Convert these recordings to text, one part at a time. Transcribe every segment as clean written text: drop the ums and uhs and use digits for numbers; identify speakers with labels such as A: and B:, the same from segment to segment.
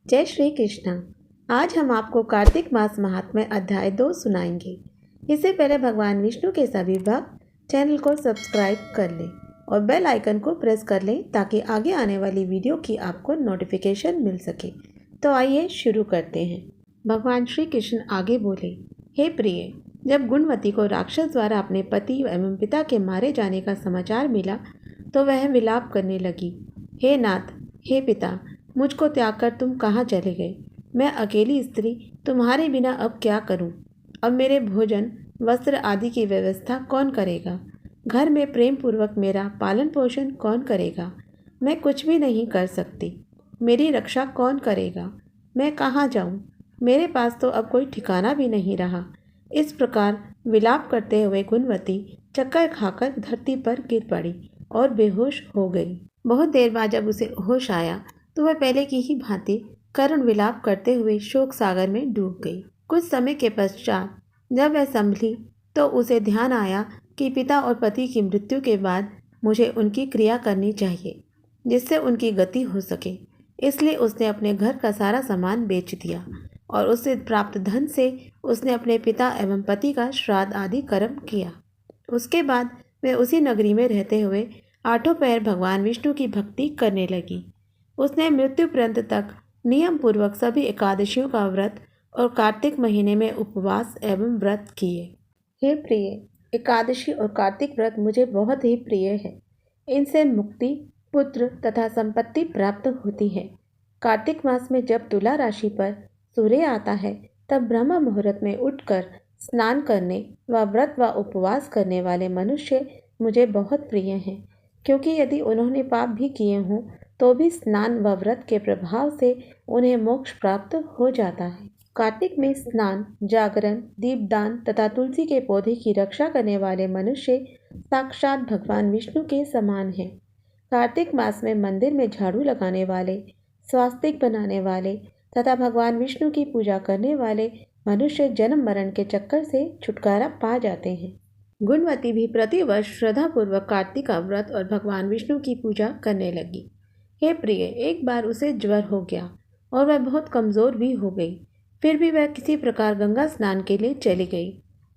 A: जय श्री कृष्ण। आज हम आपको कार्तिक मास महात्म्य अध्याय 2 सुनाएंगे। इससे पहले भगवान विष्णु के सभी भक्त चैनल को सब्सक्राइब कर लें और बेल आइकन को प्रेस कर लें ताकि आगे आने वाली वीडियो की आपको नोटिफिकेशन मिल सके। तो आइए शुरू करते हैं। भगवान श्री कृष्ण आगे बोले, हे प्रिय, जब गुणवती को राक्षस द्वारा अपने पति एवं पिता के मारे जाने का समाचार मिला तो वह विलाप करने लगी। हे नाथ, हे पिता, मुझको त्याग कर तुम कहाँ चले गए? मैं अकेली स्त्री तुम्हारे बिना अब क्या करूं? अब मेरे भोजन, वस्त्र आदि की व्यवस्था कौन करेगा? घर में प्रेम पूर्वक मेरा पालन पोषण कौन करेगा? मैं कुछ भी नहीं कर सकती। मेरी रक्षा कौन करेगा? मैं कहाँ जाऊं? मेरे पास तो अब कोई ठिकाना भी नहीं रहा। इस प्रकार विलाप करते हुए गुणवती चक्कर खाकर धरती पर गिर पड़ी और बेहोश हो गई। बहुत देर बाद जब उसे होश आया तो वह पहले की ही भांति करुण विलाप करते हुए शोक सागर में डूब गई। कुछ समय के पश्चात जब वह संभली तो उसे ध्यान आया कि पिता और पति की मृत्यु के बाद मुझे उनकी क्रिया करनी चाहिए जिससे उनकी गति हो सके। इसलिए उसने अपने घर का सारा सामान बेच दिया और उससे प्राप्त धन से उसने अपने पिता एवं पति का श्राद्ध आदि कर्म किया। उसके बाद वह उसी नगरी में रहते हुए आठों पहर भगवान विष्णु की भक्ति करने लगी। उसने मृत्यु पर्यंत तक नियम पूर्वक सभी एकादशियों का व्रत और कार्तिक महीने में उपवास एवं व्रत किए। हे प्रिय, एकादशी और कार्तिक व्रत मुझे बहुत ही प्रिय है। इनसे मुक्ति, पुत्र तथा संपत्ति प्राप्त होती है। कार्तिक मास में जब तुला राशि पर सूर्य आता है तब ब्रह्म मुहूर्त में उठकर स्नान करने व व्रत व उपवास करने वाले मनुष्य मुझे बहुत प्रिय हैं, क्योंकि यदि उन्होंने पाप भी किए हों तो भी स्नान व व्रत के प्रभाव से उन्हें मोक्ष प्राप्त हो जाता है। कार्तिक में स्नान, जागरण, दीपदान तथा तुलसी के पौधे की रक्षा करने वाले मनुष्य साक्षात भगवान विष्णु के समान हैं। कार्तिक मास में मंदिर में झाड़ू लगाने वाले, स्वास्तिक बनाने वाले तथा भगवान विष्णु की पूजा करने वाले मनुष्य जन्म मरण के चक्कर से छुटकारा पा जाते हैं। गुणवती भी प्रतिवर्ष श्रद्धापूर्वक कार्तिक का व्रत और भगवान विष्णु की पूजा करने लगी। हे प्रिय, एक बार उसे ज्वर हो गया और वह बहुत कमज़ोर भी हो गई। फिर भी वह किसी प्रकार गंगा स्नान के लिए चली गई।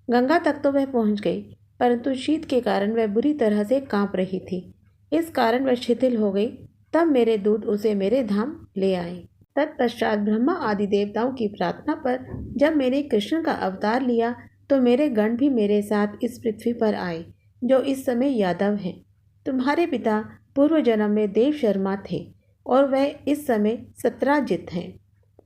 A: गंगा तक तो वह पहुंच गई, परंतु शीत के कारण वह बुरी तरह से कांप रही थी। इस कारण वह शिथिल हो गई। तब मेरे दूत उसे मेरे धाम ले आए। तत्पश्चात ब्रह्मा आदि देवताओं की प्रार्थना पर जब मैंने कृष्ण का अवतार लिया तो मेरे गण भी मेरे साथ इस पृथ्वी पर आए, जो इस समय यादव हैं। तुम्हारे पिता पूर्व जन्म में देव शर्मा थे और वह इस समय सत्राजित हैं।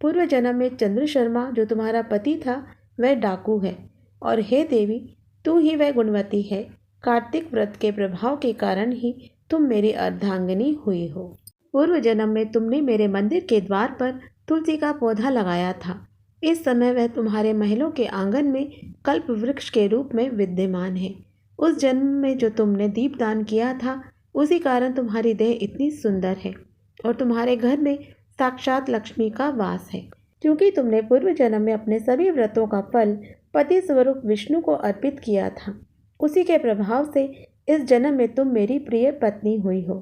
A: पूर्व जन्म में चंद्र शर्मा जो तुम्हारा पति था वह डाकू है। और हे देवी, तू ही वह गुणवती है। कार्तिक व्रत के प्रभाव के कारण ही तुम मेरी अर्धांगिनी हुई हो। पूर्व जन्म में तुमने मेरे मंदिर के द्वार पर तुलसी का पौधा लगाया था। इस समय वह तुम्हारे महलों के आंगन में कल्प वृक्ष के रूप में विद्यमान है। उस जन्म में जो तुमने दीपदान किया था उसी कारण तुम्हारी देह इतनी सुंदर है और तुम्हारे घर में साक्षात लक्ष्मी का वास है। क्योंकि तुमने पूर्व जन्म में अपने सभी व्रतों का फल पति स्वरूप विष्णु को अर्पित किया था, उसी के प्रभाव से इस जन्म में तुम मेरी प्रिय पत्नी हुई हो।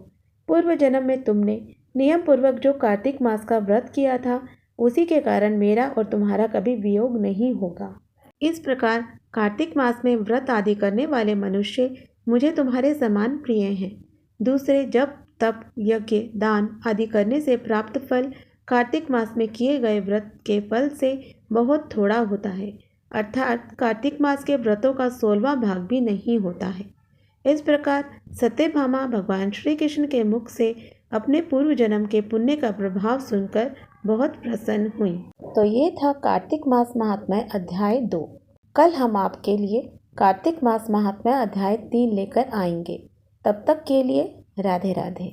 A: पूर्व जन्म में तुमने नियम पूर्वक जो कार्तिक मास का व्रत किया था उसी के कारण मेरा और तुम्हारा कभी वियोग नहीं होगा। इस प्रकार कार्तिक मास में व्रत आदि करने वाले मनुष्य मुझे तुम्हारे समान प्रिय हैं। दूसरे जप, तप, यज्ञ, दान आदि करने से प्राप्त फल कार्तिक मास में किए गए व्रत के फल से बहुत थोड़ा होता है, अर्थात कार्तिक मास के व्रतों का 16वां भाग भी नहीं होता है। इस प्रकार सत्यभामा भगवान श्री कृष्ण के मुख से अपने पूर्व जन्म के पुण्य का प्रभाव सुनकर बहुत प्रसन्न हुई। तो ये था कार्तिक मास महात्म्य अध्याय 2। कल हम आपके लिए कार्तिक मास महात्म्य अध्याय 3 लेकर आएंगे। तब तक के लिए राधे राधे।